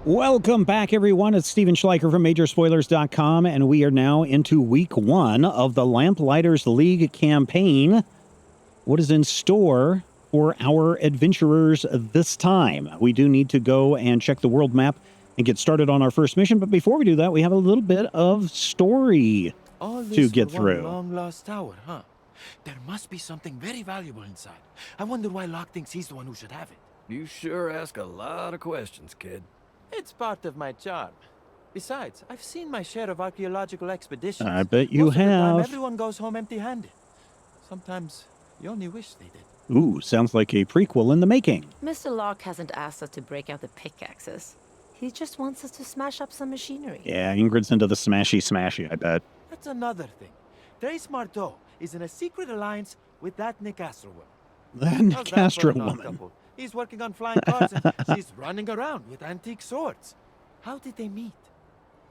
Welcome back, everyone. It's Steven Schleicher from Majorspoilers.com, and we are now into week 1 of the Lamplighters League campaign. What is in store for our adventurers this time? We do need to go and check the world map and get started on our first mission, but before we do that, we have a little bit of story to get through. Long lost tower, huh? There must be something very valuable inside. I wonder why Locke thinks he's the one who should have it. You sure ask a lot of questions, kid. It's part of my charm. Besides, I've seen my share of archaeological expeditions. I bet you Most of the time, have. everyone goes home empty-handed. Sometimes you only wish they did. Ooh, sounds like a prequel in the making. Mr. Locke hasn't asked us to break out the pickaxes. He just wants us to smash up some machinery. Yeah, Ingrid's into the smashy, I bet. That's another thing. Trace Marteau is in a secret alliance with that Nicastro woman. The How's that for Nicastro an odd woman. couple? He's working on flying cars and she's running around with antique swords. How did they meet?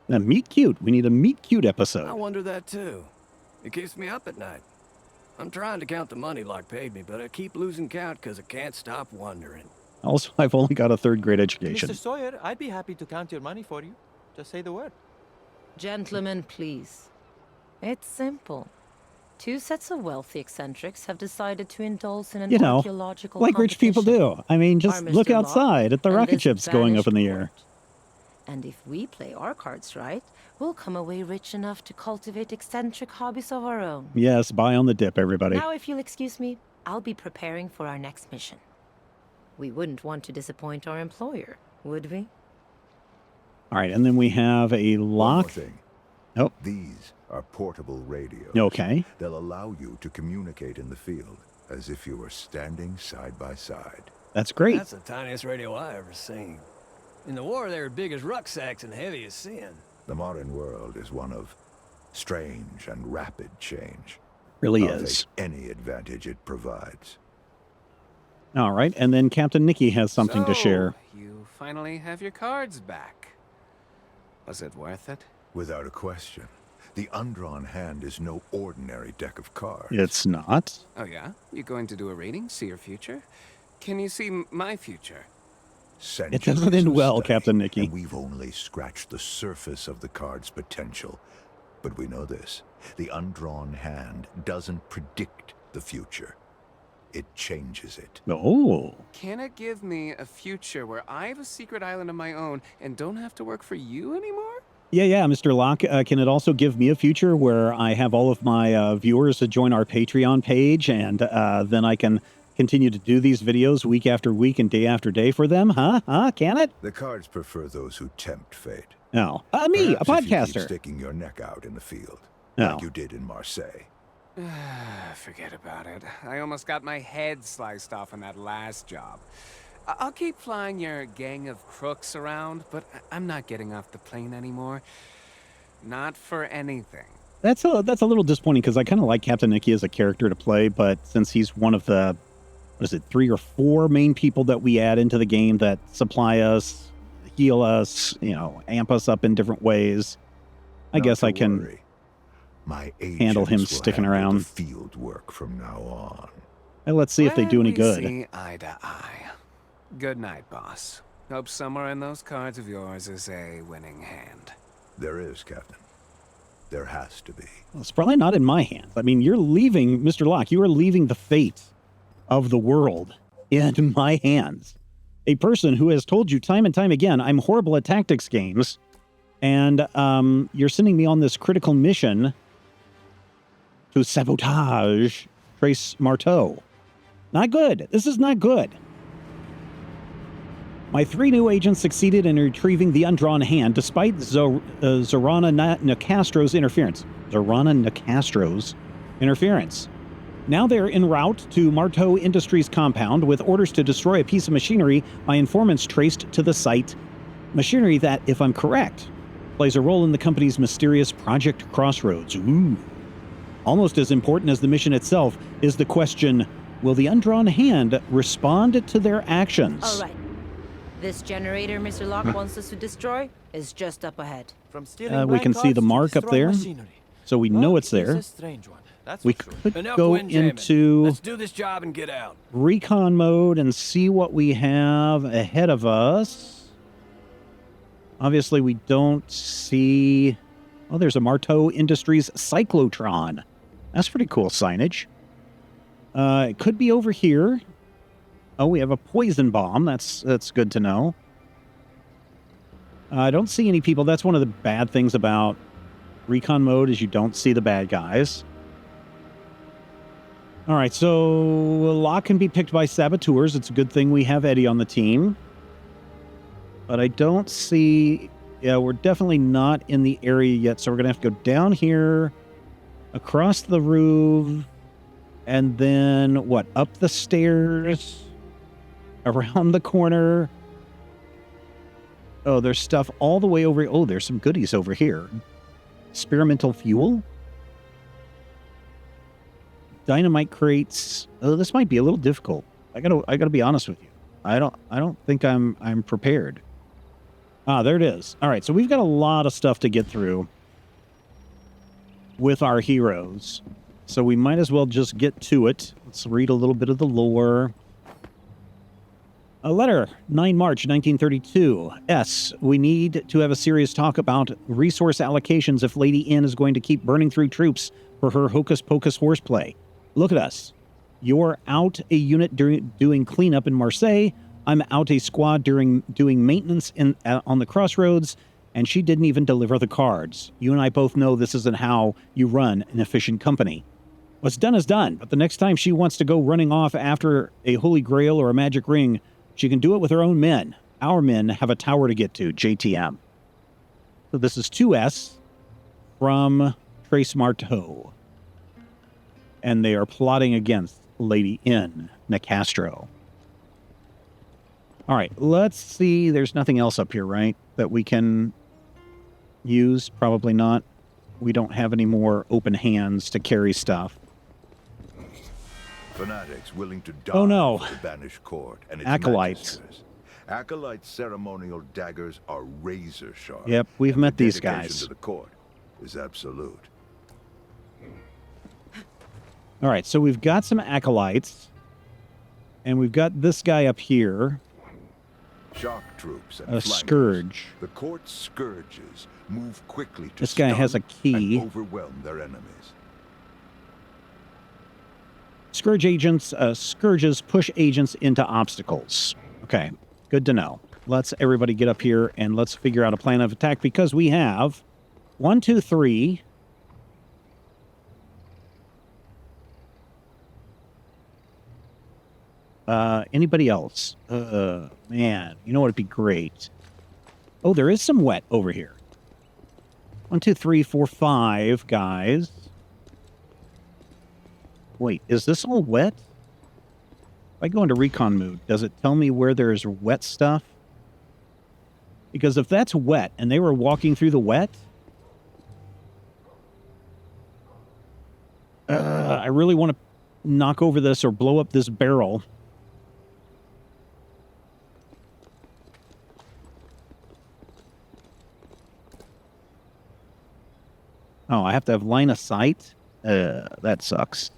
A meet cute. We need a meet cute episode. I wonder that too. It keeps me up at night. I'm trying to count the money Locke paid me, but I keep losing count because I can't stop wondering. Also, I've only got a 3rd grade education. Mr. Sawyer, I'd be happy to count your money for you. Just say the word. Gentlemen, please. It's simple. 2 sets of wealthy eccentrics have decided to indulge in an archaeological like rich people competition. do. I mean, just Our look Mr. Locke outside at the and rocket this ships going up in the vanished air. port. And if we play our cards right, we'll come away rich enough to cultivate eccentric hobbies of our own. Yes, buy on the dip, everybody. Now, if you'll excuse me, I'll be preparing for our next mission. We wouldn't want to disappoint our employer, would we? All right, and then we have a One more lock. thing. Oh, These are portable radios. okay. They'll allow you to communicate in the field as if you were standing side by side. That's great. That's the tiniest radio I ever seen. In the war, they were big as rucksacks and heavy as sin. The modern world is one of strange and rapid change. Really I'll is. take any advantage it provides. All right, and then Captain Nikki has something to share. You finally have your cards back. Was it worth it? Without a question. The undrawn hand is no ordinary deck of cards. It's not. Oh yeah? You going to do a reading? See your future? Can you see my future? Centuries It doesn't end of well, study, Captain Nikki. And we've only scratched the surface of the card's potential. But we know this. The undrawn hand doesn't predict the future. It changes it. Oh. Can it give me a future where I have a secret island of my own and don't have to work for you anymore? Yeah, Mr. Locke. Can it also give me a future where I have all of my viewers to join our Patreon page, and then I can continue to do these videos week after week and day after day for them? Huh? Can it? The cards prefer those who tempt fate. No. Me, a Perhaps if you keep podcaster. sticking your neck out in the field, No. like you did in Marseille. Forget about it. I almost got my head sliced off on that last job. I'll keep flying your gang of crooks around, but I'm not getting off the plane anymore. Not for anything. That's a little disappointing because I kind of like Captain Nikki as a character to play, but since he's one of the, 3 or 4 main people that we add into the game that supply us, heal us, amp us up in different ways, I Not guess to I can worry. My handle him agents will sticking handle around. the field work from now on. Well, let's see if they do any We good. see eye to eye. Good night, boss. Hope somewhere in those cards of yours is a winning hand. There is, Captain. There has to be. Well, it's probably not in my hands. I mean, you're leaving, Mr. Locke, you are leaving the fate of the world in my hands. A person who has told you time and time again, I'm horrible at tactics games, and you're sending me on this critical mission to sabotage Trace Marteau. Not good. This is not good. My 3 new agents succeeded in retrieving the undrawn hand despite Zorana Nicastro's interference. Zorana Nicastro's interference. Now they're en route to Marteau Industries compound with orders to destroy a piece of machinery my informants traced to the site. Machinery that, if I'm correct, plays a role in the company's mysterious Project Crossroads. Ooh. Almost as important as the mission itself is the question, will the undrawn hand respond to their actions? All right. This generator Mr. Locke wants us to destroy is just up ahead. From stealing We can see the mark up there, so we know it's He's there. a strange one. That's We for sure. could go into Let's do this job and get out. recon mode and see what we have ahead of us. Obviously, we don't see... Oh, there's a Marteau Industries Cyclotron. That's pretty cool signage. It could be over here. Oh, we have a poison bomb. That's good to know. I don't see any people. That's one of the bad things about recon mode is you don't see the bad guys. All right, so a lot can be picked by saboteurs. It's a good thing we have Eddie on the team. But I don't see... Yeah, we're definitely not in the area yet, so we're going to have to go down here, across the roof, and then, what, up the stairs, around the corner. Oh, there's stuff all the way over... Oh, there's some goodies over here. Experimental fuel? Dynamite crates. Oh, this might be a little difficult. I gotta be honest with you. I don't think I'm prepared. Ah, there it is. All right, so we've got a lot of stuff to get through with our heroes. So we might as well just get to it. Let's read a little bit of the lore. A letter, 9 March 1932. S. We need to have a serious talk about resource allocations if Lady N is going to keep burning through troops for her hocus-pocus horseplay. Look at us. You're out a unit doing cleanup in Marseille. I'm out a squad doing maintenance on the crossroads, and she didn't even deliver the cards. You and I both know this isn't how you run an efficient company. What's done is done, but the next time she wants to go running off after a holy grail or a magic ring, she can do it with her own men. Our men have a tower to get to, JTM. So this is 2S from Trace Marteau. And they are plotting against Lady N, Nicastro. All right, let's see. There's nothing else up here, right, that we can use? Probably not. We don't have any more open hands to carry stuff. Fanatics willing to die for the banished court and its acolytes. magisters. Acolytes' ceremonial daggers are razor sharp. Yep, we've met these dedication guys. to the court is absolute. All right, so we've got some acolytes, and we've got this guy up here. Shock troops and A flankers. scourge. The court's scourges move quickly to This guy has a key. and overwhelm their enemies. Scourges push agents into obstacles. Okay, good to know. Let's everybody get up here and let's figure out a plan of attack because we have 1, 2, 3. Anybody else? Man, you know what would be great? Oh, there is some wet over here. 1, 2, 3, 4, 5 guys. Wait, is this all wet? If I go into recon mode, does it tell me where there's wet stuff? Because if that's wet and they were walking through the wet, I really want to knock over this or blow up this barrel. Oh, I have to have line of sight? That sucks.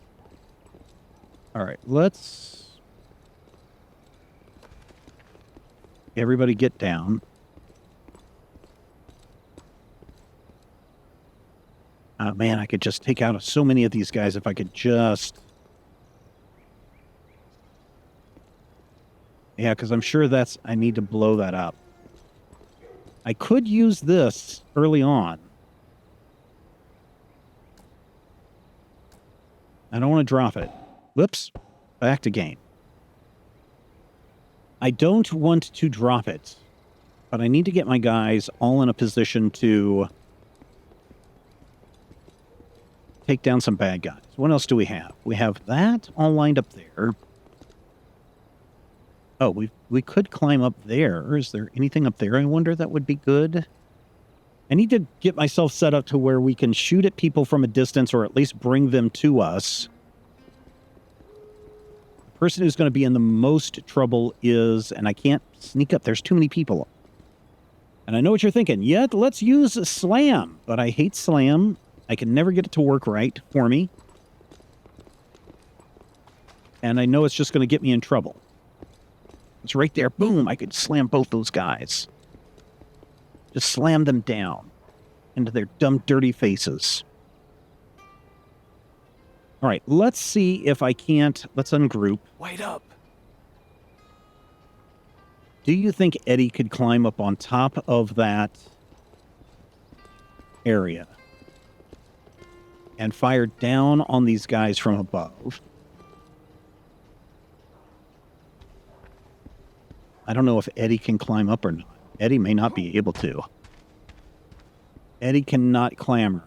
All right, let's... Everybody get down. Man, I could just take out so many of these guys if I could just... Yeah, because I'm sure that's... I need to blow that up. I could use this early on. I don't want to drop it. Whoops. Back to game. I don't want to drop it, but I need to get my guys all in a position to take down some bad guys. What else do we have? We have that all lined up there. Oh, we could climb up there. Is there anything up there? I wonder that would be good. I need to get myself set up to where we can shoot at people from a distance or at least bring them to us. The person who's going to be in the most trouble is, and I can't sneak up. There's too many people. And I know what you're thinking. Yeah, let's use Slam. But I hate Slam. I can never get it to work right for me. And I know it's just going to get me in trouble. It's right there. Boom. I could slam both those guys. Just slam them down into their dumb, dirty faces. All right, let's see if I can't... Let's ungroup. Wait up. Do you think Eddie could climb up on top of that area and fire down on these guys from above? I don't know if Eddie can climb up or not. Eddie may not be able to. Eddie cannot clamber.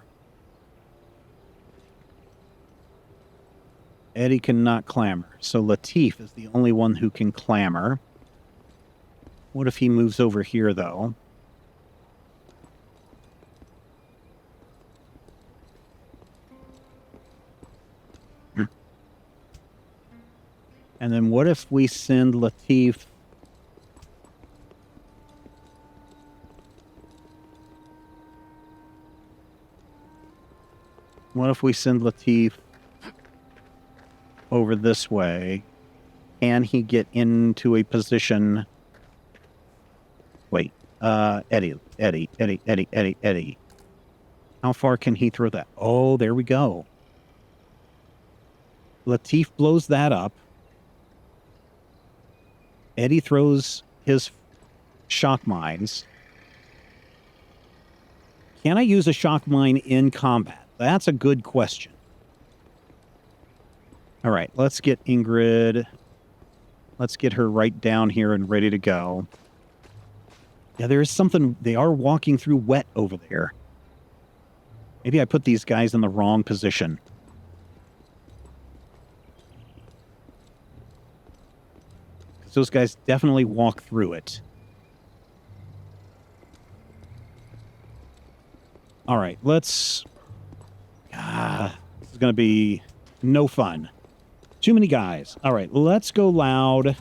Eddie cannot clamber. So Latif is the only one who can clamber. What if he moves over here, though? And then what if we send Latif... What if we send Latif over this way? Can he get into a position... Wait, Eddie. How far can he throw that? Oh, there we go. Latif blows that up. Eddie throws his shock mines. Can I use a shock mine in combat? That's a good question. All right, let's get Ingrid. Let's get her right down here and ready to go. Yeah, there is something. They are walking through wet over there. Maybe I put these guys in the wrong position. Because those guys definitely walk through it. All right, let's... this is going to be no fun. Too many guys. All right, let's go loud.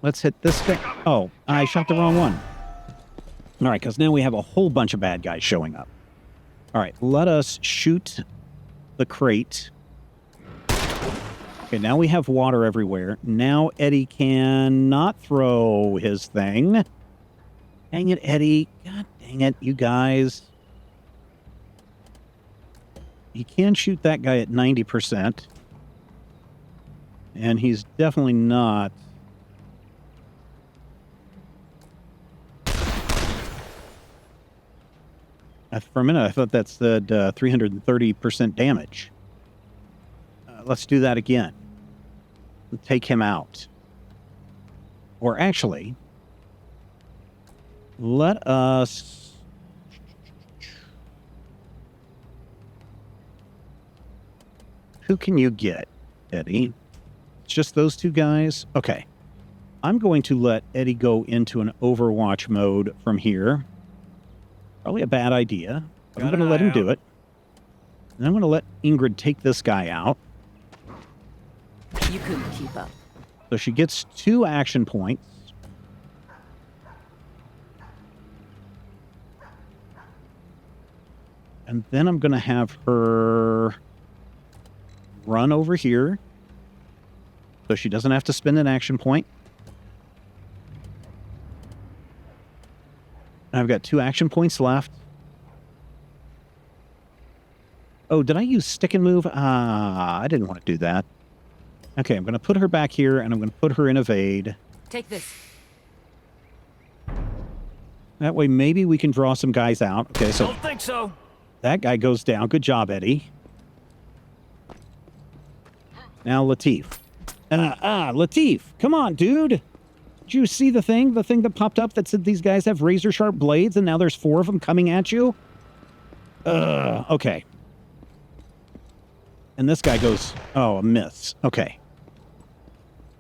Let's hit this thing. Oh, I shot the wrong one. All right, because now we have a whole bunch of bad guys showing up. All right, let us shoot the crate. Okay, now we have water everywhere. Now Eddie cannot throw his thing. Dang it, Eddie. God dang it, you guys. He can shoot that guy at 90%. And he's definitely not... For a minute, I thought that said 330% damage. Let's do that again. Take him out. Or actually, let us... Who can you get, Eddie? It's just those two guys? Okay. I'm going to let Eddie go into an Overwatch mode from here. Probably a bad idea. But I'm going to let him do it. And I'm going to let Ingrid take this guy out. You couldn't keep up. So she gets 2 action points. And then I'm going to have her run over here. So she doesn't have to spend an action point. I've got 2 action points left. Oh, did I use stick and move? I didn't want to do that. Okay, I'm going to put her back here, and I'm going to put her in evade. Take this. That way, maybe we can draw some guys out. Okay, so... Don't think so. That guy goes down. Good job, Eddie. Now, Latif. Latif, come on, dude. Did you see the thing? The thing that popped up that said these guys have razor-sharp blades, and now there's 4 of them coming at you? Okay. And this guy goes... Oh, a miss. Okay.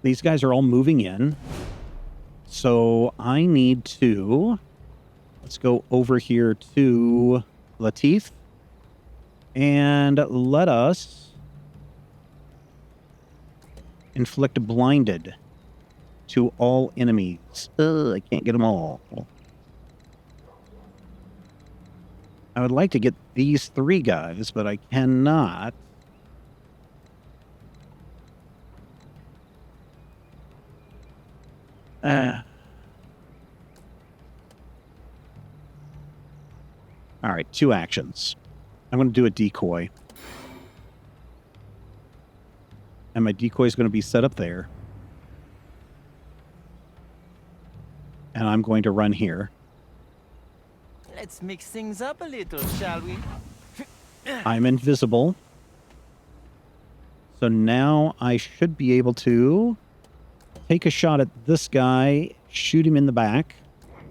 These guys are all moving in. So I need to... Let's go over here to Latif. And let us... inflict blinded to all enemies. I can't get them all. I would like to get these 3 guys, but I cannot. All right, 2 actions. I'm going to do a decoy. And my decoy is going to be set up there. And I'm going to run here. Let's mix things up a little, shall we? I'm invisible. So now I should be able to take a shot at this guy, shoot him in the back.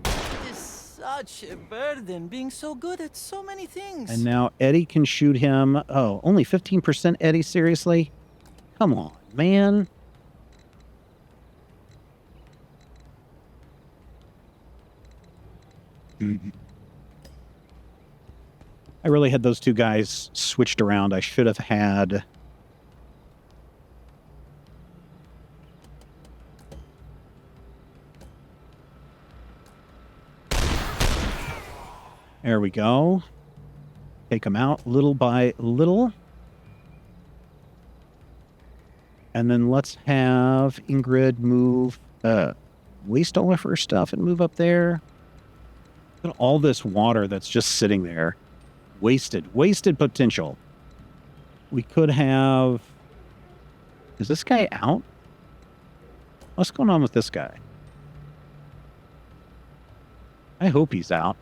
It is such a burden being so good at so many things. And now Eddie can shoot him. Oh, only 15% Eddie? Seriously? Come on, man. I really had those 2 guys switched around. I should have had... There we go. Take them out little by little. And then let's have Ingrid move, waste all of her stuff and move up there. Look at all this water that's just sitting there. Wasted potential. We could have... Is this guy out? What's going on with this guy? I hope he's out.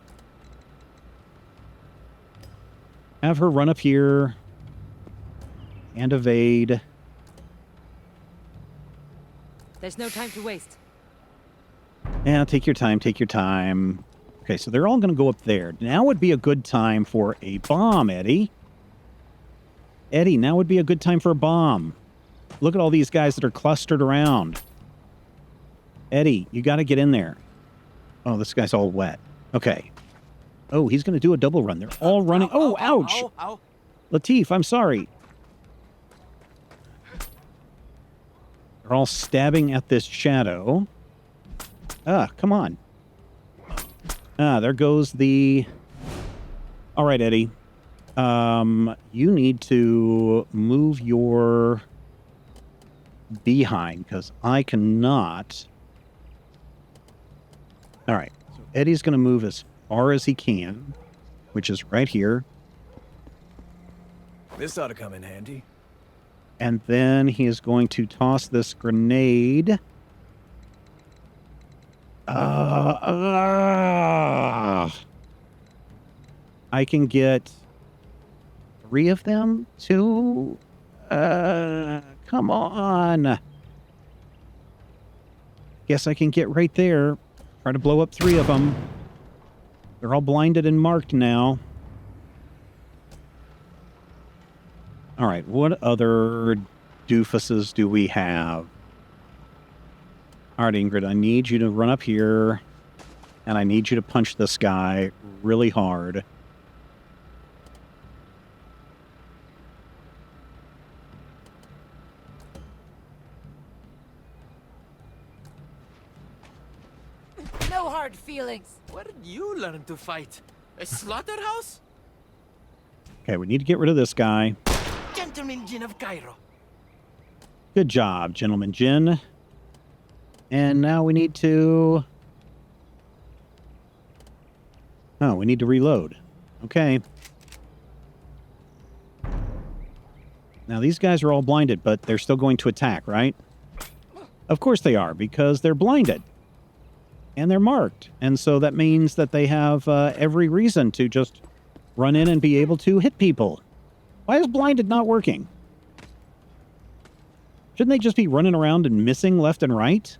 Have her run up here and evade. There's no time to waste. Yeah, take your time, take your time. Okay, so they're all going to go up there. Now would be a good time for a bomb, Eddie. Eddie, now would be a good time for a bomb. Look at all these guys that are clustered around. Eddie, you got to get in there. Oh, this guy's all wet. Okay. Oh, he's going to do a double run. They're all running. Oh, ouch. Ow. Latif, I'm sorry. They're all stabbing at this shadow. Ah, come on. Ah, there goes the... All right, Eddie. You need to move your behind, because I cannot... All right. So Eddie's going to move as far as he can, which is right here. This ought to come in handy. And then he is going to toss this grenade. I can get 3 of them? 2? Come on. Guess I can get right there. Try to blow up 3 of them. They're all blinded and marked now. All right, what other doofuses do we have? All right, Ingrid, I need you to run up here, and I need you to punch this guy really hard. No hard feelings. Where did you learn to fight? A slaughterhouse? Okay, we need to get rid of this guy. Gentleman Jin of Cairo. Good job, Gentleman Jin. And now we need to... Oh, we need to reload. Okay. Now, these guys are all blinded, but they're still going to attack, right? Of course they are, because they're blinded. And they're marked. And so that means that they have every reason to just run in and be able to hit people. Why is blinded not working? Shouldn't they just be running around and missing left and right?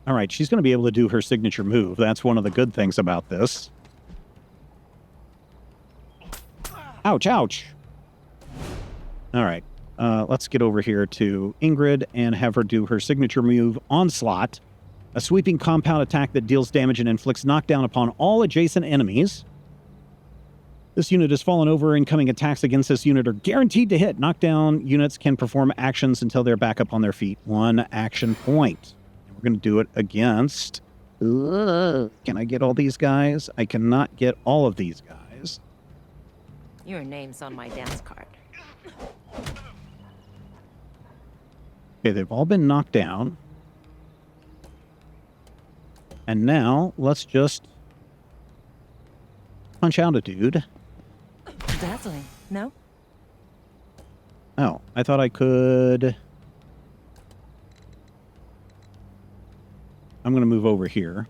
All right, she's going to be able to do her signature move. That's one of the good things about this. Ouch, ouch. All right, let's get over here to Ingrid and have her do her signature move, Onslaught. A sweeping compound attack that deals damage and inflicts knockdown upon all adjacent enemies. This unit has fallen over. Incoming attacks against this unit are guaranteed to hit. Knockdown units can perform actions until they're back up on their feet. 1 action point. And we're going to do it against... Can I get all these guys? I cannot get all of these guys. Your name's on my dance card. Okay, they've all been knocked down. And now, let's just punch out a dude. Dazzling, no? Oh, I thought I could... I'm going to move over here.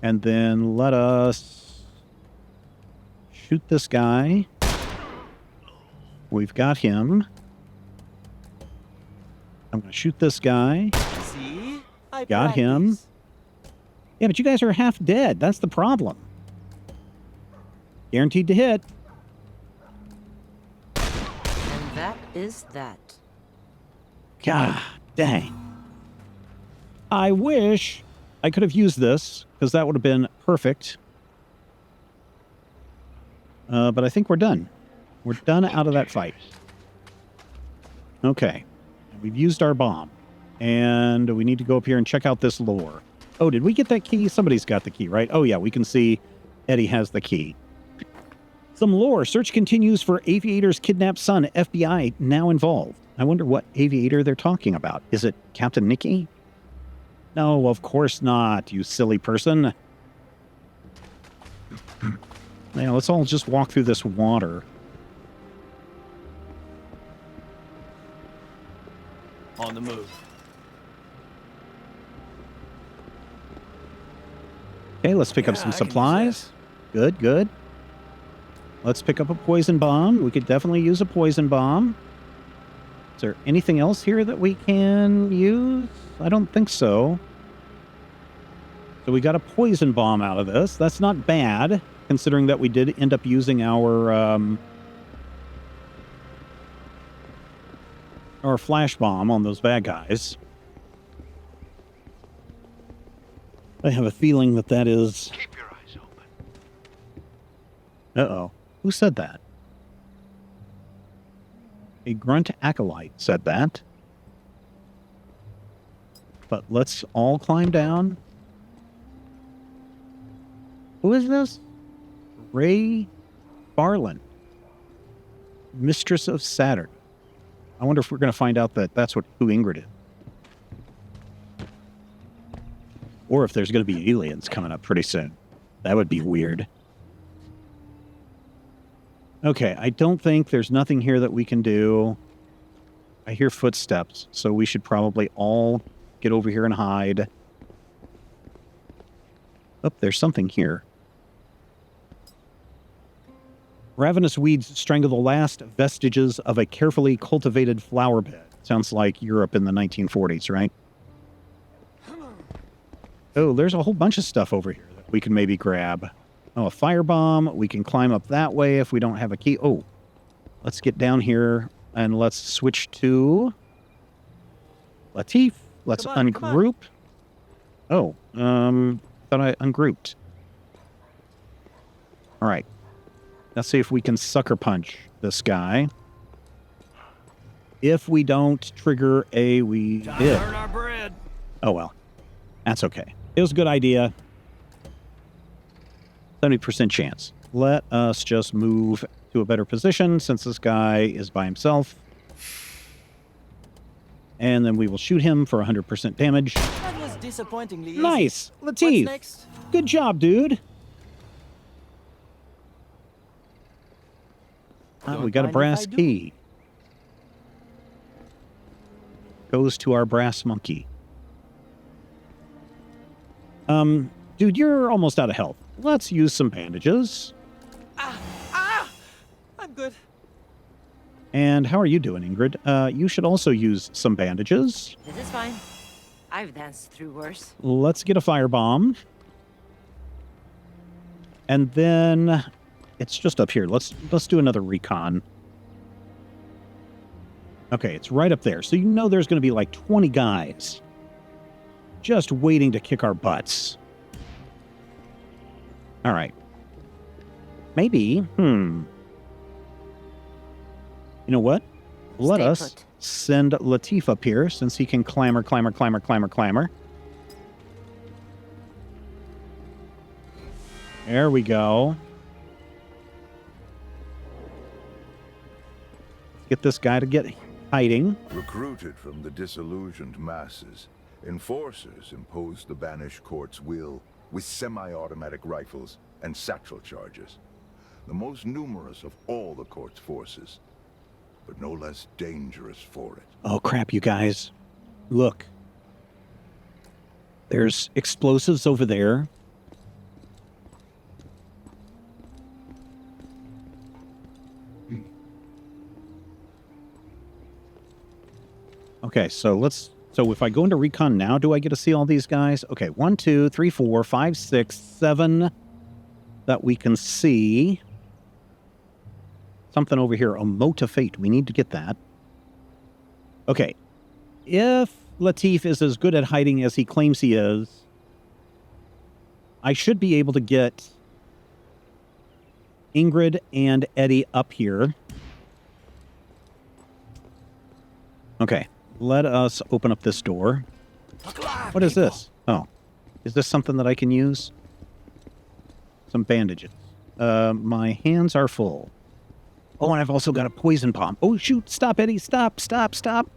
And then let us shoot this guy. We've got him. I'm going to shoot this guy. See? I Got him. practice. Yeah, but you guys are half dead. That's the problem. Guaranteed to hit. And that is that. God dang. I wish I could have used this, because that would have been perfect. But I think we're done. We're done out of that fight. Okay. We've used our bomb. And we need to go up here and check out this lore. Oh, did we get that key? Somebody's got the key, right? Oh, yeah, we can see Eddie has the key. Some lore. Search continues for Aviator's kidnapped son. FBI now involved. I wonder what Aviator they're talking about. Is it Captain Nicky? No, of course not, you silly person. Now, let's all just walk through this water. On the move. Okay, let's pick up Yeah, some I can use supplies. Good, good. Let's pick up a poison bomb. We could definitely use a poison bomb. Is there anything else here that we can use? I don't think so. So we got a poison bomb out of this. That's not bad, considering that we did end up using our flash bomb on those bad guys. I have a feeling that that is... Keep your eyes open. Uh-oh. Who said that? A grunt acolyte said that. But let's all climb down. Who is this? Ray Barlin. Mistress of Saturn. I wonder if we're going to find out that that's who Ingrid is. Or if there's going to be aliens coming up pretty soon. That would be weird. Okay, I don't think there's nothing here that we can do. I hear footsteps, so we should probably all get over here and hide. Oh, there's something here. Ravenous weeds strangle the last vestiges of a carefully cultivated flower bed. Sounds like Europe in the 1940s, right? Oh, there's a whole bunch of stuff over here that we can maybe grab. Oh, a firebomb. We can climb up that way if we don't have a key. Oh, let's get down here and let's switch to Latif. Let's Come on, ungroup. Oh, thought I ungrouped. All right. Let's see if we can sucker punch this guy. If we don't trigger a, we Time did. to earn our bread. Oh, well. That's okay. It was a good idea. 70% chance. Let us just move to a better position since this guy is by himself. And then we will shoot him for 100% damage. That was disappointingly easy. Nice! What's Latif! next? Good job, dude! Don't We got a mind if brass I do. key. Goes to our brass monkey. Dude, you're almost out of health. Let's use some bandages. I'm good. And how are you doing, Ingrid? You should also use some bandages. This is fine. I've danced through worse. Let's get a firebomb. And then it's just up here. Let's do another recon. Okay, it's right up there. So you know there's going to be like 20 guys just waiting to kick our butts. All right. Maybe, You know what? Let Stay us put. send Latif up here since he can clamber. There we go. Let's get this guy to get hiding. Recruited from the disillusioned masses, Enforcers impose the banished court's will with semi-automatic rifles and satchel charges. The most numerous of all the court's forces, but no less dangerous for it. Oh, crap, you guys. Look. There's explosives over there. Okay, so if I go into recon now, do I get to see all these guys? Okay, 1, 2, 3, 4, 5, 6, 7 that we can see. Something over here, a mote of fate. We need to get that. Okay, if Latif is as good at hiding as he claims he is, I should be able to get Ingrid and Eddie up here. Okay. Let us open up this door. What is this? Oh. Is this something that I can use? Some bandages. My hands are full. Oh, and I've also got a poison bomb. Oh, shoot. Stop, Eddie. Stop, stop, stop.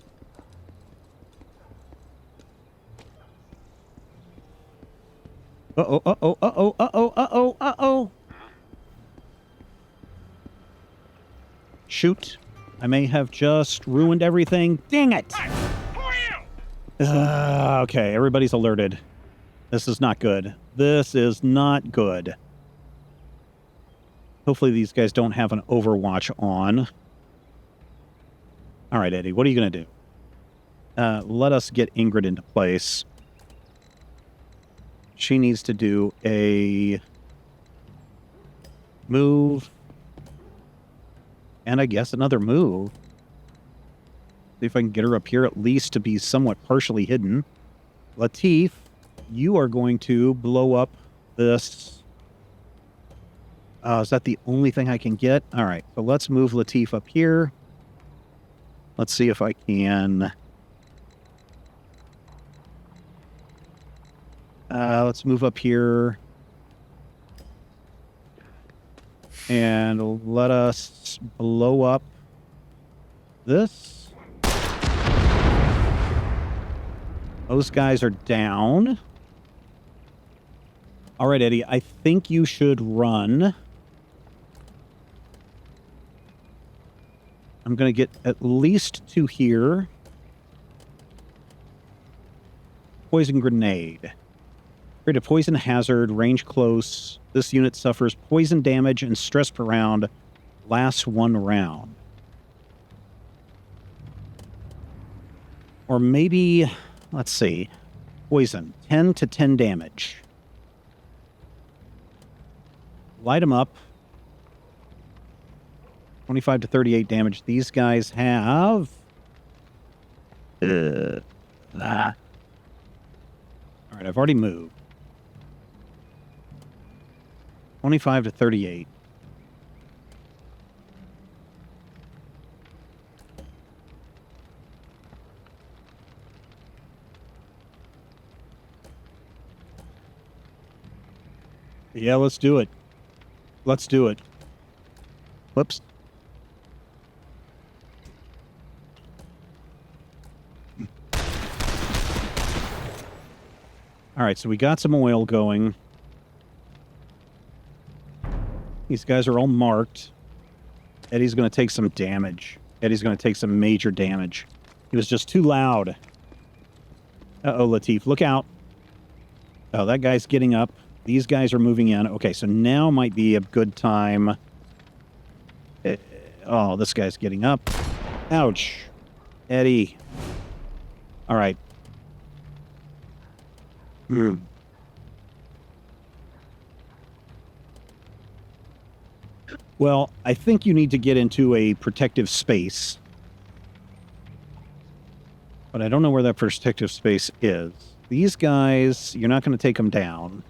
Uh-oh, uh-oh, uh-oh, uh-oh, uh-oh, uh-oh. Shoot. I may have just ruined everything. Dang it! Okay, everybody's alerted. This is not good. This is not good. Hopefully these guys don't have an Overwatch on. All right, Eddie, what are you going to do? Let us get Ingrid into place. She needs to do a move. And I guess another move. See if I can get her up here at least to be somewhat partially hidden. Latif, you are going to blow up this. Is that the only thing I can get? All right, so let's move Latif up here. Let's see if I can. Let's move up here. And let us blow up this. Those guys are down. All right, Eddie, I think you should run. I'm going to get at least 2 here. Poison grenade. Create a poison hazard, range close. This unit suffers poison damage and stress per round. Lasts 1 round. Or maybe, let's see. Poison. 10 to 10 damage. Light them up. 25 to 38 damage. These guys have... All right, I've already moved. 25 to 38. Yeah, let's do it. Let's do it. Whoops. All right, so we got some oil going. These guys are all marked. Eddie's going to take some damage. Eddie's going to take some major damage. He was just too loud. Uh-oh, Latif, look out. Oh, that guy's getting up. These guys are moving in. Okay, so now might be a good time. Oh, this guy's getting up. Ouch. Eddie. All right. Well, I think you need to get into a protective space. But I don't know where that protective space is. These guys, you're not going to take them down.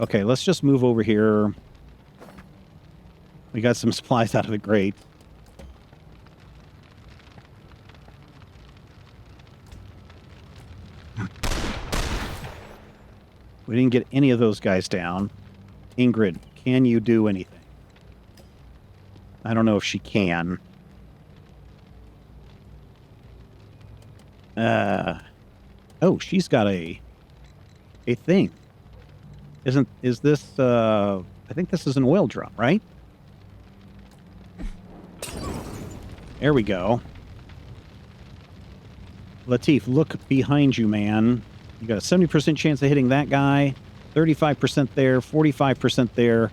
Okay, let's just move over here. We got some supplies out of it. Great. We didn't get any of those guys down. Ingrid, can you do anything? I don't know if she can. Oh, she's got a thing. Is this, I think this is an oil drum, right? There we go. Latif, look behind you, man. You got a 70% chance of hitting that guy. 35% there, 45% there.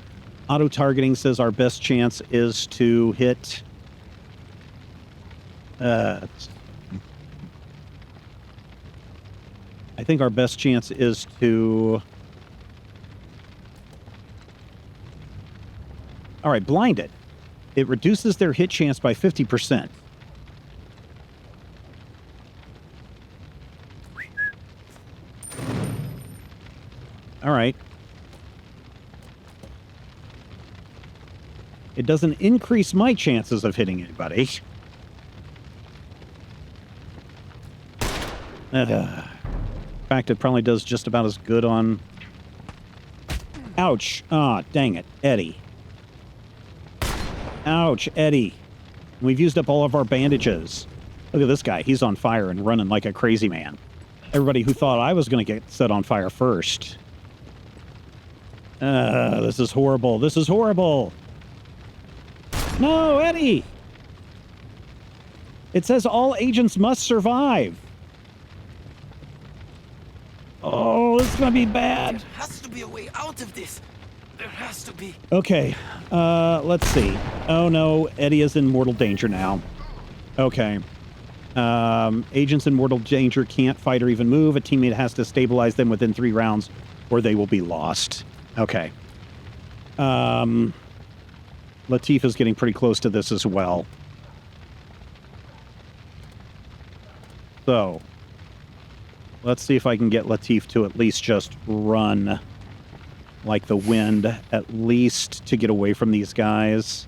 Auto-targeting says our best chance is to hit... I think our best chance is to... All right, blinded. It reduces their hit chance by 50%. All right. It doesn't increase my chances of hitting anybody. In fact, it probably does just about as good on... Ouch. Ah, dang it. Eddie. Ouch, Eddie. We've used up all of our bandages. Look at this guy. He's on fire and running like a crazy man. Everybody who thought I was going to get set on fire first. This is horrible. This is horrible. No, Eddie! It says all agents must survive. Oh, this is going to be bad. There has to be a way out of this. There has to be. Okay, let's see. Oh no, Eddie is in mortal danger now. Okay. Agents in mortal danger can't fight or even move. A teammate has to stabilize them within 3 rounds or they will be lost. Okay. Latif is getting pretty close to this as well. So, let's see if I can get Latif to at least just run like the wind, at least to get away from these guys.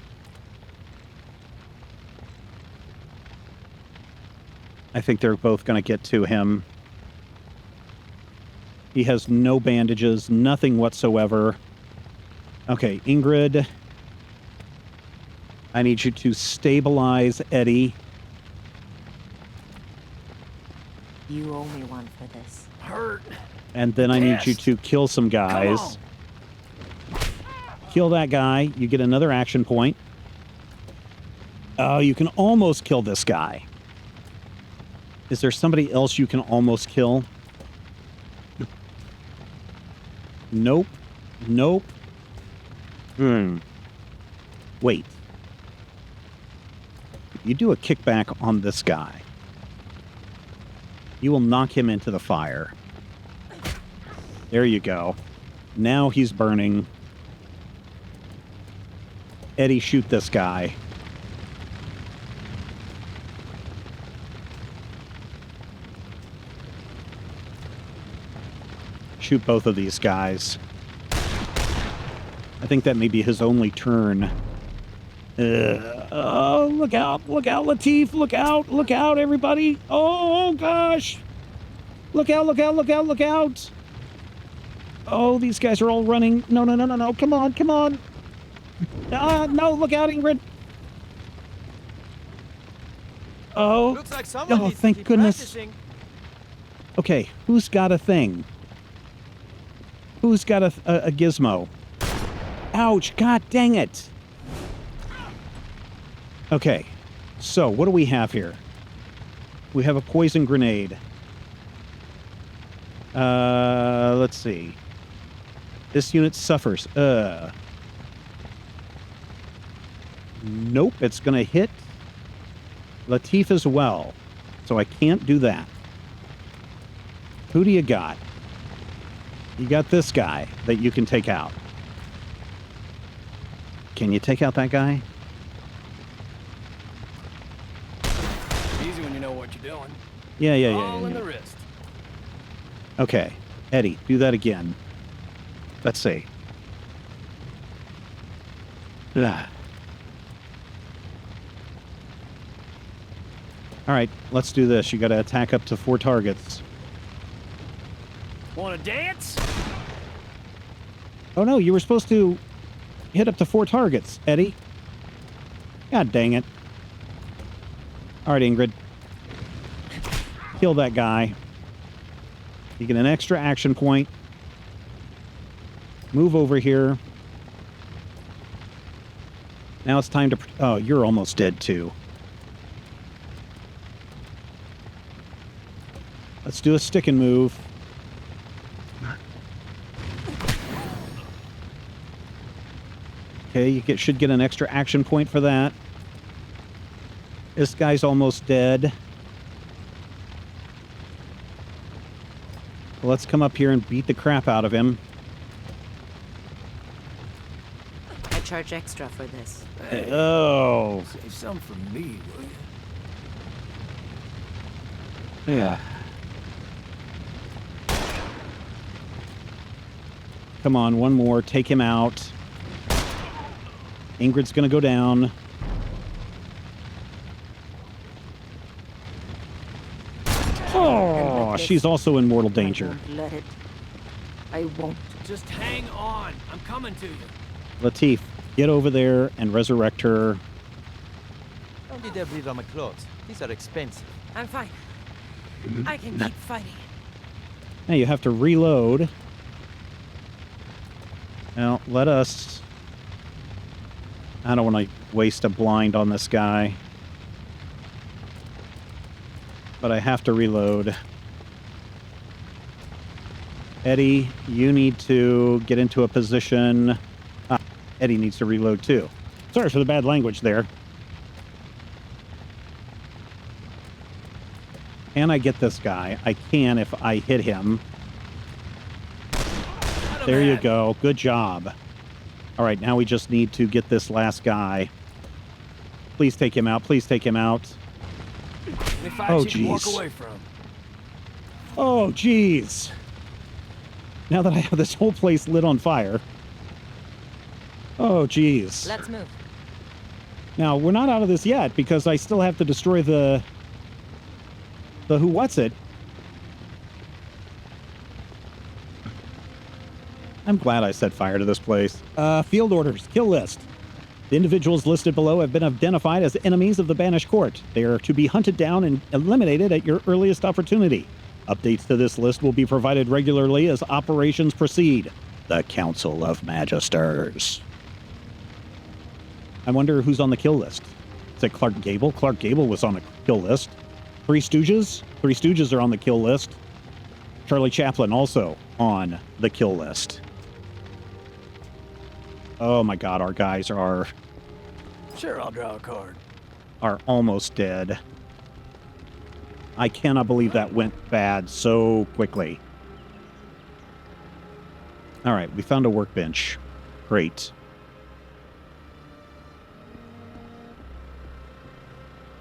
I think they're both going to get to him. He has no bandages, nothing whatsoever. Okay, Ingrid, I need you to stabilize Eddie. You owe me one for this. Hurt. And then I need you to kill some guys. Kill that guy. You get another action point. Oh, you can almost kill this guy. Is there somebody else you can almost kill? Nope. Nope. Wait. You do a kickback on this guy. You will knock him into the fire. There you go. Now he's burning. Eddie, shoot this guy. Shoot both of these guys. I think that may be his only turn. Oh, look out, Latif, look out, everybody. Oh, gosh. Look out, look out, look out, look out. Oh, these guys are all running. No, no, no, no, no. Come on, come on. No, look out, Ingrid. Oh, Looks like someone needs to thank keep goodness. practicing. Okay, who's got a thing? Who's got a gizmo? Ouch, god dang it. Okay, so what do we have here? We have a poison grenade. Let's see. This unit suffers. Nope, it's gonna hit Latif as well. So I can't do that. Who do you got? You got this guy that you can take out. Can you take out that guy? Easy when you know what you're doing. Yeah. All in the wrist. Okay, Eddie, do that again. Let's see. Ah. All right, let's do this. You got to attack up to 4 targets. Wanna dance? Oh no, you were supposed to hit up to 4 targets, Eddie. God dang it. All right, Ingrid. Kill that guy. You get an extra action point. Move over here. Now it's time to... Oh, you're almost dead, too. Let's do a stick and move. Okay, you should get an extra action point for that. This guy's almost dead. Let's come up here and beat the crap out of him. I charge extra for this. Hey, Oh. save some for me, will you? Yeah. Come on, one more. Take him out. Ingrid's gonna go down. Oh, she's also in mortal danger. I won't let it. I won't. Just hang on. I'm coming to you. Latif, get over there and resurrect her. Don't be there bleed on my clothes. These are expensive. I'm fine. I can keep fighting. Now you have to reload. Now, let us... I don't want to waste a blind on this guy. But I have to reload. Eddie, you need to get into a position... Ah, Eddie needs to reload too. Sorry for the bad language there. Can I get this guy? I can if I hit him. There you go. Good job. All right, now we just need to get this last guy. Please take him out. Please take him out. Oh, jeez. Walk away from. Oh, jeez. Now that I have this whole place lit on fire. Oh, jeez. Let's move. Now, we're not out of this yet because I still have to destroy the who-what's-it. I'm glad I set fire to this place. Field orders. Kill list. The individuals listed below have been identified as enemies of the Banished Court. They are to be hunted down and eliminated at your earliest opportunity. Updates to this list will be provided regularly as operations proceed. The Council of Magisters. I wonder who's on the kill list. Is it Clark Gable? Clark Gable was on the kill list. Three Stooges? Three Stooges are on the kill list. Charlie Chaplin also on the kill list. Oh my god, our guys are Sure, I'll draw a card. almost dead. I cannot believe that went bad so quickly. All right, we found a workbench. Great.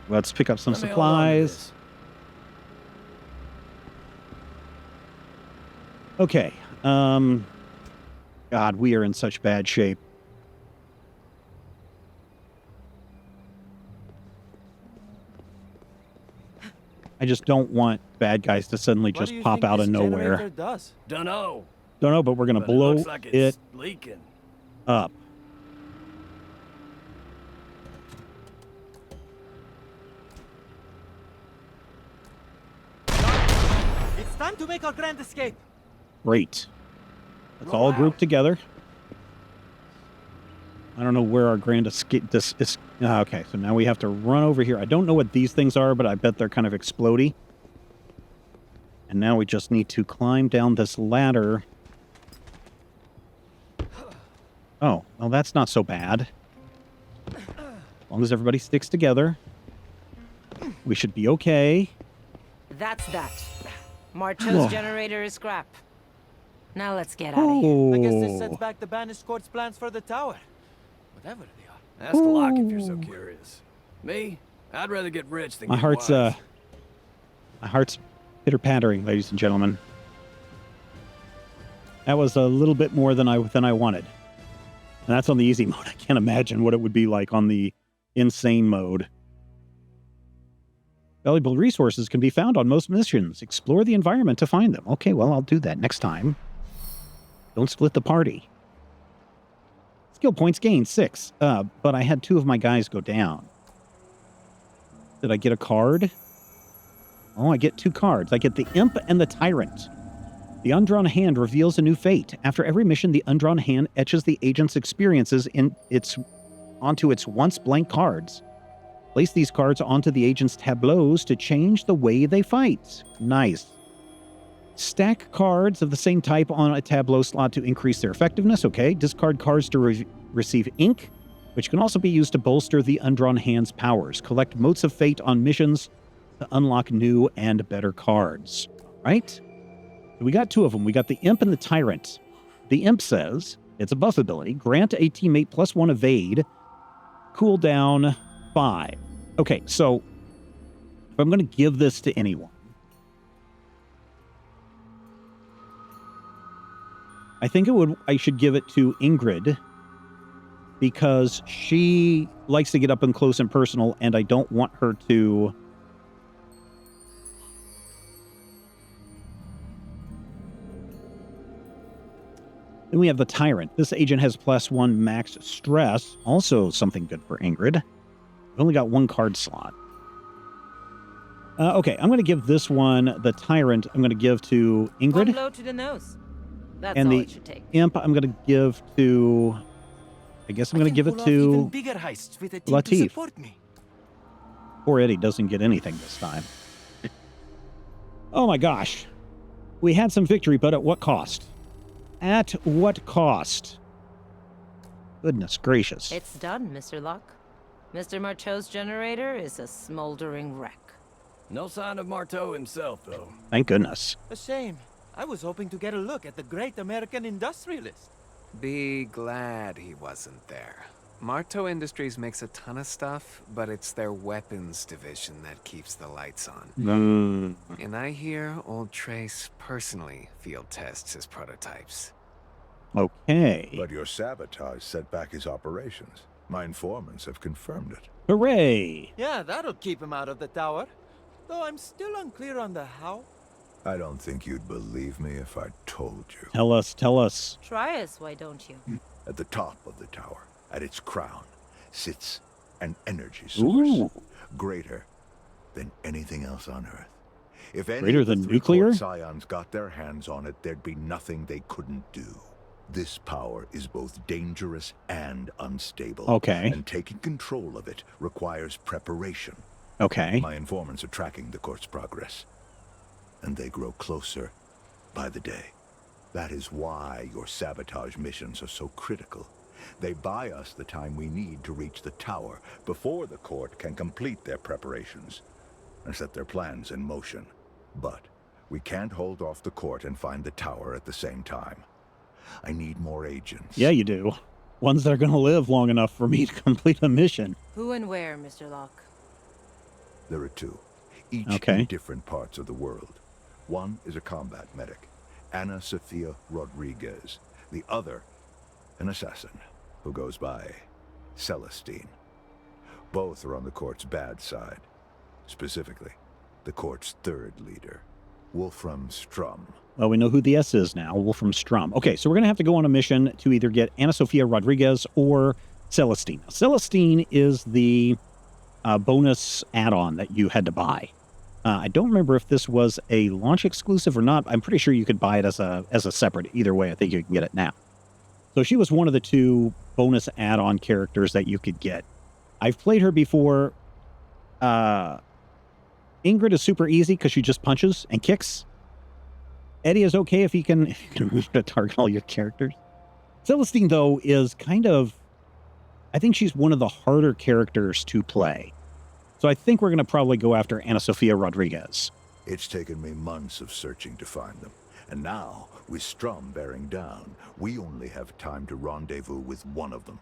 Let's pick up some Let me hold on to supplies. this. Okay. God, we are in such bad shape. I just don't want bad guys to suddenly What just do you pop think out this of nowhere. generator does? Dunno. Don't know, but we're going to But blow it looks like it it's leaking. up. It's time to make our grand escape. Great. Let's all group together. I don't know where our grand escape... This is... okay, so now we have to run over here. I don't know what these things are, but I bet they're kind of explodey. And now we just need to climb down this ladder. Oh, well, that's not so bad. As long as everybody sticks together, we should be okay. That's that. Marcho's generator is scrap. Now let's get out of here. Oh. I guess this sets back the Banished Court's plans for the tower. Whatever they are. Ask Locke if you're so curious. Me? I'd rather get rich than My get heart's, wise. my heart's pitter-pattering, ladies and gentlemen. That was a little bit more than I wanted. And that's on the easy mode. I can't imagine what it would be like on the insane mode. Valuable resources can be found on most missions. Explore the environment to find them. Okay, well, I'll do that next time. Don't split the party. Skill points gained, 6. But I had 2 of my guys go down. Did I get a card? Oh, I get 2 cards. I get the Imp and the Tyrant. The Undrawn Hand reveals a new fate. After every mission, the Undrawn Hand etches the agent's experiences onto its once blank cards. Place these cards onto the agent's tableaus to change the way they fight. Nice. Stack cards of the same type on a tableau slot to increase their effectiveness. Okay. Discard cards to receive ink, which can also be used to bolster the Undrawn Hand's powers. Collect Motes of Fate on missions to unlock new and better cards. All right. We got 2 of them. We got the Imp and the Tyrant. The Imp says, it's a buff ability, grant a teammate +1 evade, cooldown 5. Okay, so if I'm going to give this to anyone, I think I should give it to Ingrid, because she likes to get up and close and personal, and I don't want her to... Then we have the Tyrant. This agent has +1 max stress. Also something good for Ingrid. We've only got 1 card slot. Okay, I'm going to give this one, the Tyrant, I'm going to give to Ingrid. 1 blow to the nose. That's and all the it should take. Imp, I'm going to give to... I guess I'm going to give it to bigger heists with a team to Latif. support me. Poor Eddie doesn't get anything this time. Oh my gosh. We had some victory, but at what cost? At what cost? Goodness gracious. It's done, Mr. Locke. Mr. Marteau's generator is a smoldering wreck. No sign of Marteau himself, though. Thank goodness. A shame. I was hoping to get a look at the great American industrialist. Be glad he wasn't there. Marteau Industries makes a ton of stuff, but it's their weapons division that keeps the lights on. And I hear old Trace personally field tests his prototypes. Okay. But your sabotage set back his operations. My informants have confirmed it. Hooray! Yeah, that'll keep him out of the tower. Though I'm still unclear on the how. I don't think you'd believe me if I told you. Tell us, tell us. Try us, why don't you? At the top of the tower, at its crown, sits an energy source greater than anything else on Earth. If any Greater of the than three nuclear? Court Scions got their hands on it, there'd be nothing they couldn't do. This power is both dangerous and unstable. Okay. And taking control of it requires preparation. Okay. My informants are tracking the court's progress. And they grow closer by the day. That is why your sabotage missions are so critical. They buy us the time we need to reach the tower before the court can complete their preparations and set their plans in motion. But we can't hold off the court and find the tower at the same time. I need more agents. Yeah, you do. Ones that are going to live long enough for me to complete a mission. Who and where, Mr. Locke? There are 2, each Okay. in different parts of the world. One is a combat medic, Ana Sofia Rodriguez. The other, an assassin, who goes by Celestine. Both are on the court's bad side. Specifically, the court's 3rd leader, Wolfram Strum. Well, we know who the S is now, Wolfram Strum. Okay, so we're going to have to go on a mission to either get Ana Sofia Rodriguez or Celestine. Now, Celestine is the bonus add-on that you had to buy. I don't remember if this was a launch exclusive or not. I'm pretty sure you could buy it as a separate. Either way, I think you can get it now. So she was one of the 2 bonus add-on characters that you could get. I've played her before. Ingrid is super easy because she just punches and kicks. Eddie is okay if he can move to target all your characters. Celestine, though, is kind of... I think she's one of the harder characters to play. So I think we're going to probably go after Ana Sofia Rodriguez. It's taken me months of searching to find them. And now, with Strum bearing down, we only have time to rendezvous with one of them,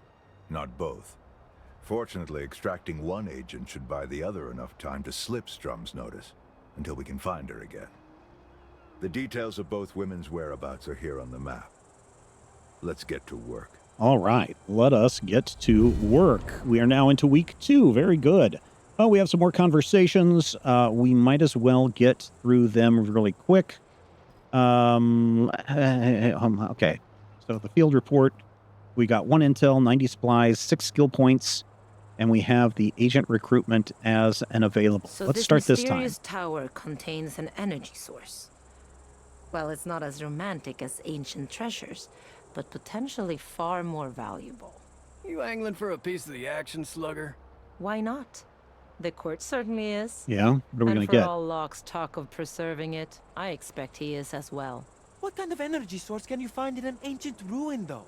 not both. Fortunately, extracting one agent should buy the other enough time to slip Strum's notice, until we can find her again. The details of both women's whereabouts are here on the map. Let's get to work. All right, let us get to work. We are now into week 2. Very good. Oh, we have some more conversations. We might as well get through them really quick. Okay. So the field report. We got 1 intel, 90 supplies, 6 skill points, and we have the agent recruitment as an available. So Let's this start this time. mysterious tower contains an energy source. Well, it's not as romantic as ancient treasures, but potentially far more valuable. You angling for a piece of the action, slugger? Why not? The court certainly is. Yeah, what are we And going to for get? all Locke's talk of preserving it, I expect he is as well. What kind of energy source can you find in an ancient ruin, though?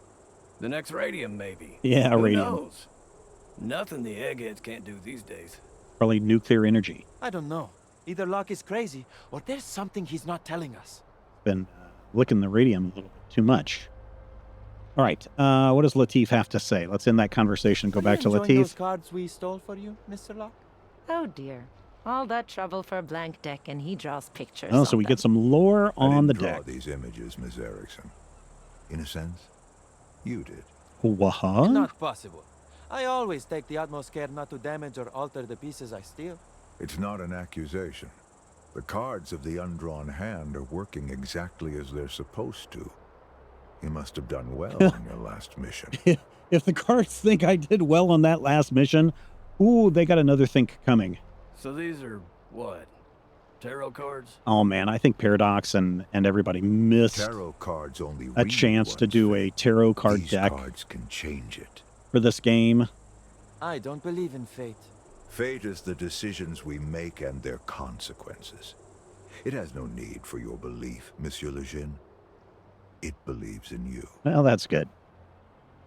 The next radium, maybe. Yeah, Who radium. knows? Nothing the eggheads can't do these days. Probably nuclear energy. I don't know. Either Locke is crazy, or there's something he's not telling us. Been licking the radium a little bit too much. All right, what does Latif have to say? Let's end that conversation and go Are back to you enjoying those Latif. cards we stole for you, Mr. Locke? Oh dear. All that trouble for a blank deck and he draws pictures. Oh, so of we them. get some lore I on the didn't draw deck. these images, Miss Erickson. In a sense, you did. What? Not possible. I always take the utmost care not to damage or alter the pieces I steal. It's not an accusation. The cards of the undrawn hand are working exactly as they're supposed to. You must have done well on your last mission. If the cards think I did well on that last mission, ooh, they got another think coming. So these are, what? Tarot cards? Oh man, I think Paradox and everybody missed Tarot cards only a read chance to once, do Fate. a tarot card These deck cards can change it. for this game. I don't believe in fate. Fate is the decisions we make and their consequences. It has no need for your belief, Monsieur Lejeune. It believes in you. Well, that's good.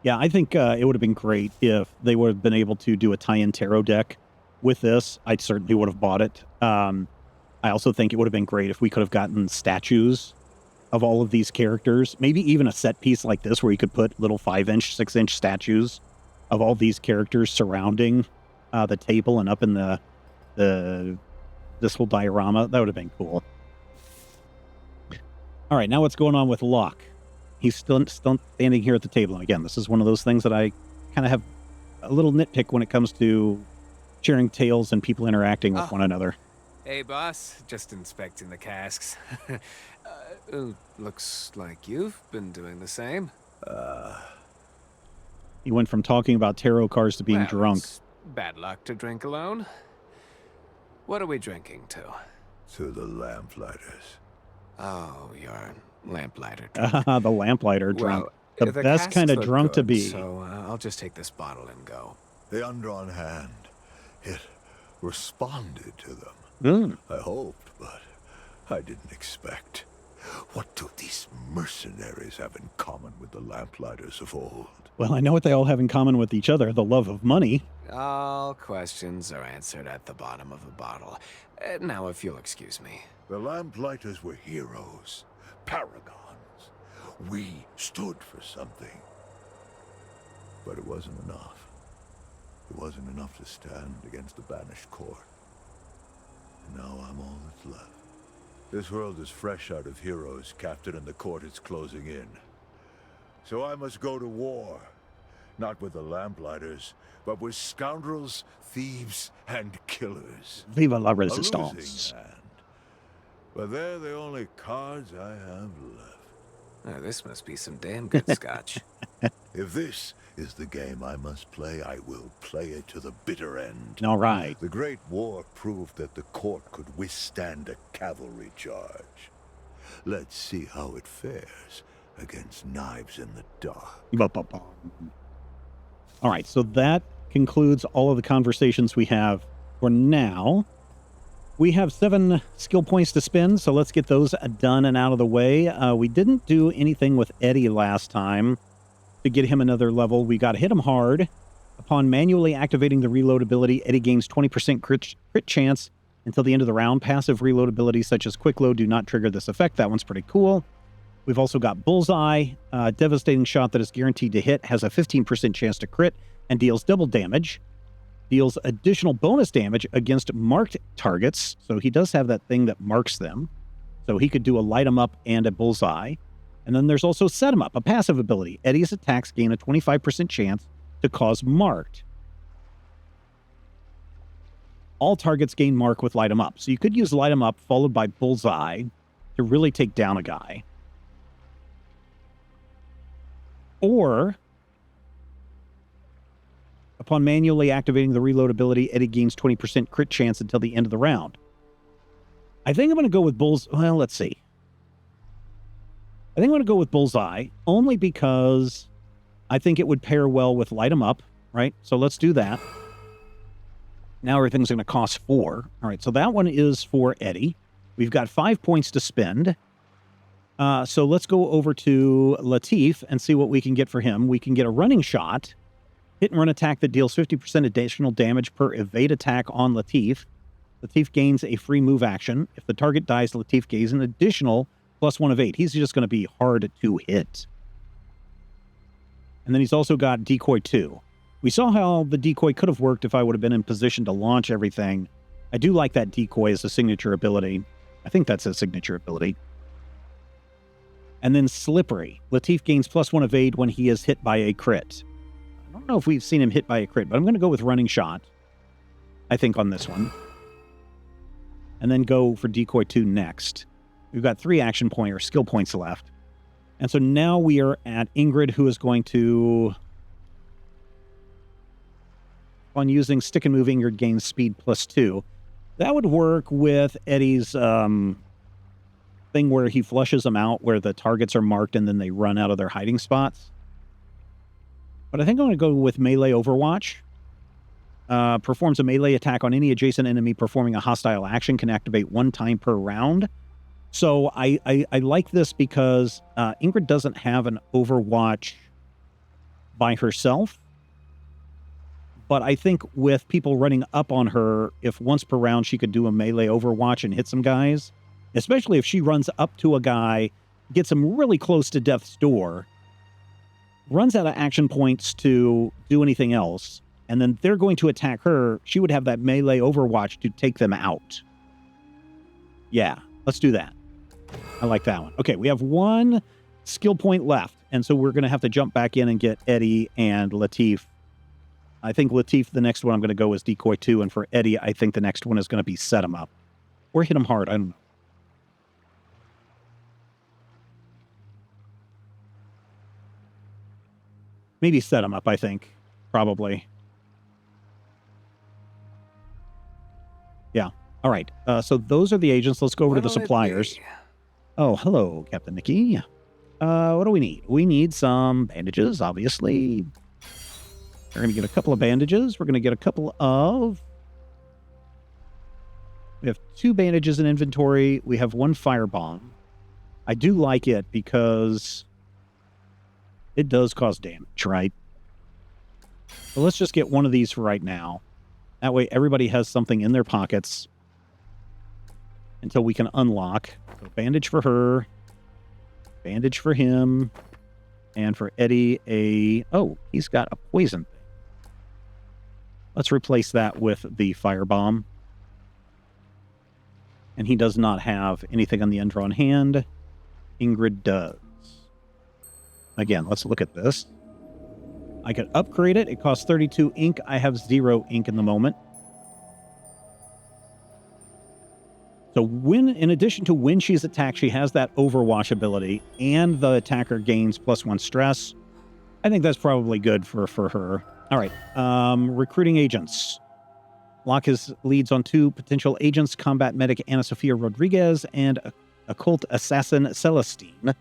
Yeah, I think it would have been great if they would have been able to do a tie-in tarot deck with this. I certainly would have bought it. I also think it would have been great if we could have gotten statues of all of these characters. Maybe even a set piece like this where you could put little 5-inch, 6-inch statues of all these characters surrounding the table and up in this whole diorama. That would have been cool. All right, now what's going on with Locke? He's still standing here at the table. And again, this is one of those things that I kind of have a little nitpick when it comes to sharing tales and people interacting with one another. Hey, boss. Just inspecting the casks. Looks like you've been doing the same. He went from talking about tarot cards to being Well, drunk. it's bad luck to drink alone. What are we drinking to? To the Lamplighters. Oh, you're lamplighter. The lamplighter drunk. Well, The best casks kind of look drunk to good, be. So I'll just take this bottle and go. The undrawn hand. It responded to them. Mm. I hoped, but I didn't expect. What do these mercenaries have in common with the Lamplighters of old? Well, I know what they all have in common with each other, the love of money. All questions are answered at the bottom of a bottle. Now, if you'll excuse me. The Lamplighters were heroes, paragons. We stood for something. But it wasn't enough. It wasn't enough to stand against the banished court. And now I'm all that's left. This world is fresh out of heroes, Captain, and the court is closing in. So I must go to war. Not with the Lamplighters, but with scoundrels, thieves, and killers. Viva la A resistance. losing hand. But they're the only cards I have left. Oh, this must be some damn good scotch. If this is the game I must play, I will play it to the bitter end. All right. The Great War proved that the court could withstand a cavalry charge. Let's see how it fares against knives in the dark. Ba-ba-bum. All right, so that concludes all of the conversations we have for now. We have 7 skill points to spend, so let's get those done and out of the way. We didn't do anything with Eddie last time to get him another level. We got to hit him hard. Upon manually activating the reload ability, Eddie gains 20% crit chance until the end of the round. Passive reload abilities such as quick load do not trigger this effect. That one's pretty cool. We've also got Bullseye, a devastating shot that is guaranteed to hit, has a 15% chance to crit, and deals double damage. Deals additional bonus damage against marked targets, so he does have that thing that marks them. So he could do a light 'em up and a Bullseye. And then there's also Set 'em Up, a passive ability. Eddie's attacks gain a 25% chance to cause marked. All targets gain mark with Light 'em Up. So you could use Light 'em Up followed by Bullseye to really take down a guy. Or Upon manually activating the reload ability, Eddie gains 20% crit chance until the end of the round. I think I'm going to go with Well, let's see. I think I'm going to go with Bullseye, only because I think it would pair well with Light 'em Up, right? So let's do that. Now everything's going to cost 4. All right, so that one is for Eddie. We've got 5 points to spend. So let's go over to Latif and see what we can get for him. We can get a running shot. Hit and run attack that deals 50% additional damage per evade attack on Latif. Latif gains a free move action. If the target dies, Latif gains an additional +1 evade. He's just going to be hard to hit. And then he's also got Decoy 2. We saw how the decoy could have worked if I would have been in position to launch everything. I do like that decoy as a signature ability. I think that's a signature ability. And then Slippery. Latif gains +1 evade when he is hit by a crit. I don't know if we've seen him hit by a crit, but I'm going to go with Running Shot, I think, on this one. And then go for Decoy 2 next. We've got 3 action point or skill points left. And so now we are at Ingrid, who is going to... On using Stick and Move, Ingrid gains speed +2. That would work with Eddie's thing where he flushes them out, where the targets are marked and then they run out of their hiding spots. But I think I'm going to go with Melee Overwatch. Performs a melee attack on any adjacent enemy performing a hostile action, can activate 1 time per round. So I like this because Ingrid doesn't have an Overwatch by herself. But I think with people running up on her, if once per round she could do a melee Overwatch and hit some guys, especially if she runs up to a guy, gets him really close to death's door, runs out of action points to do anything else, and then they're going to attack her, she would have that melee Overwatch to take them out. Yeah, let's do that. I like that one. Okay, we have 1 skill point left, and so we're going to have to jump back in and get Eddie and Latif. I think Latif, the next one I'm going to go is Decoy 2, and for Eddie, I think the next one is going to be Set 'em Up. Or Hit 'em Hard, I don't know. Maybe Set 'em Up, I think. Probably. Yeah. All right. So those are the agents. Let's go over to the suppliers. Oh, hello, Captain Nikki. What do we need? We need some bandages, obviously. We're going to get a couple of bandages. We're going to get a couple of... We have 2 bandages in inventory. We have 1 firebomb. I do like it because it does cause damage, right? So let's just get one of these for right now. That way everybody has something in their pockets until we can unlock. So bandage for her. Bandage for him. And for Eddie, oh, he's got a poison thing. Let's replace that with the firebomb. And he does not have anything on the undrawn hand. Ingrid does. Again, let's look at this. I could upgrade it. It costs 32 ink. I have 0 ink in the moment. So in addition to when she's attacked, she has that Overwatch ability, and the attacker gains +1 stress. I think that's probably good for her. All right. Recruiting agents. Lock his leads on 2 potential agents, combat medic Ana Sofia Rodriguez and occult assassin Celestine.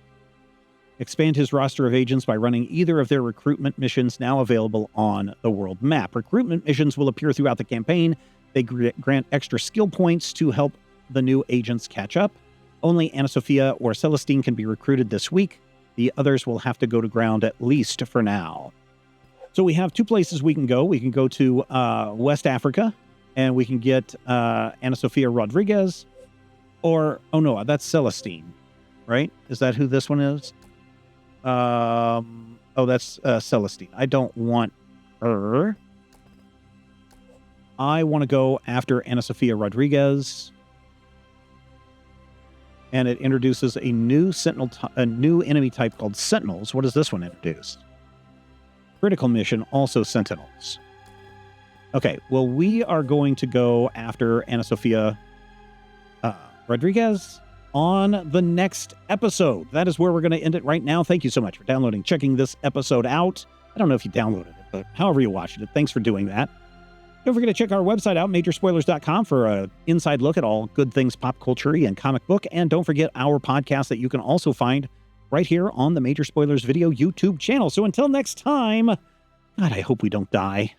Expand his roster of agents by running either of their recruitment missions now available on the world map. Recruitment missions will appear throughout the campaign. They grant extra skill points to help the new agents catch up. Only Ana Sofia or Celestine can be recruited this week. The others will have to go to ground at least for now. So we have 2 places we can go. We can go to West Africa, and we can get Ana Sofia Rodriguez, or, oh no, that's Celestine, right? Is that who this one is? Oh, that's Celestine. I don't want her. I want to go after Ana Sofia Rodriguez. And it introduces a new a new enemy type called Sentinels. What does this one introduce? Critical mission, also Sentinels. Okay, well, we are going to go after Ana Sofia Rodriguez on the next episode. That is where we're going to end it right now. Thank you so much for downloading, checking this episode out. I don't know if you downloaded it. But however you watched it, thanks for doing that. Don't forget to check our website out, majorspoilers.com, for an inside look at all good things pop culture and comic book. And don't forget our podcast that you can also find right here on the Major Spoilers Video YouTube channel. So until next time, God, I hope we don't die.